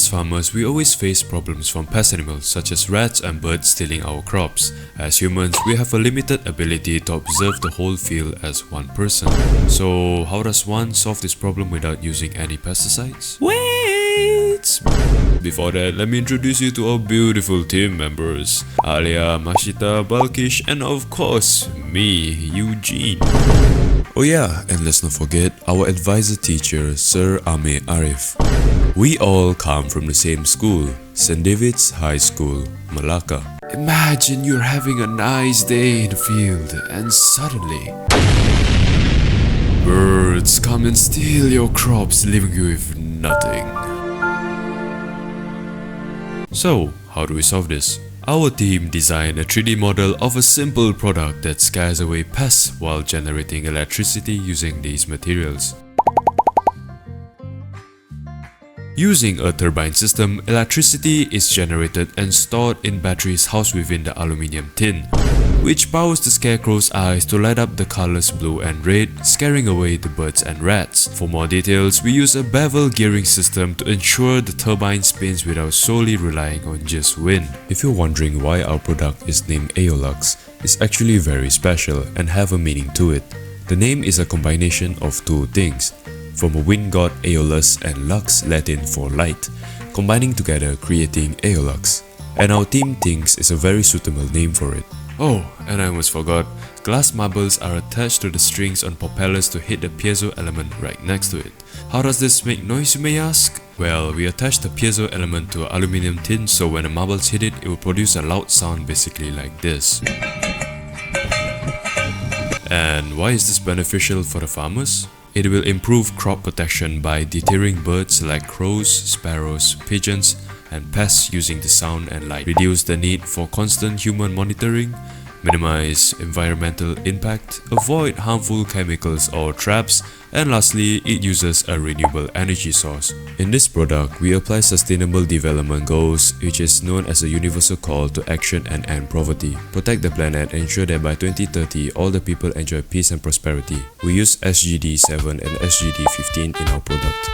As farmers, we always face problems from pest animals such as rats and birds stealing our crops. As humans, we have a limited ability to observe the whole field as one person. So how does one solve this problem without using any pesticides? Wait! Before that, let me introduce you to our beautiful team members, Alia, Mashita, Balkish, and of course, me, Eugene. Oh yeah, and let's not forget our advisor teacher, Sir Ame Arif. We all come from the same school, St. David's High School, Malacca. Imagine you're having a nice day in the field and suddenly birds come and steal your crops, leaving you with nothing. So, how do we solve this? Our team designed a 3D model of a simple product that scares away pests while generating electricity using these materials. Using a turbine system, electricity is generated and stored in batteries housed within the aluminium tin, which powers the scarecrow's eyes to light up the colors blue and red, scaring away the birds and rats. For more details, we use a bevel gearing system to ensure the turbine spins without solely relying on just wind. If you're wondering why our product is named Aeolux, it's actually very special and have a meaning to it. The name is a combination of two things, from a wind god Aeolus and Lux, Latin for light, combining together creating Aeolux. And our team thinks it's a very suitable name for it. Oh, and I almost forgot, glass marbles are attached to the strings on propellers to hit the piezo element right next to it. How does this make noise, you may ask? Well, we attach the piezo element to an aluminium tin, so when the marbles hit it, it will produce a loud sound basically like this. And why is this beneficial for the farmers? It will improve crop protection by deterring birds like crows, sparrows, pigeons, and pests using the sound and light, reduce the need for constant human monitoring, minimize environmental impact, avoid harmful chemicals or traps, and lastly, it uses a renewable energy source. In this product, we apply sustainable development goals, which is known as a universal call to action and end poverty. Protect the planet and ensure that by 2030, all the people enjoy peace and prosperity. We use SGD 7 and SGD 15 in our product.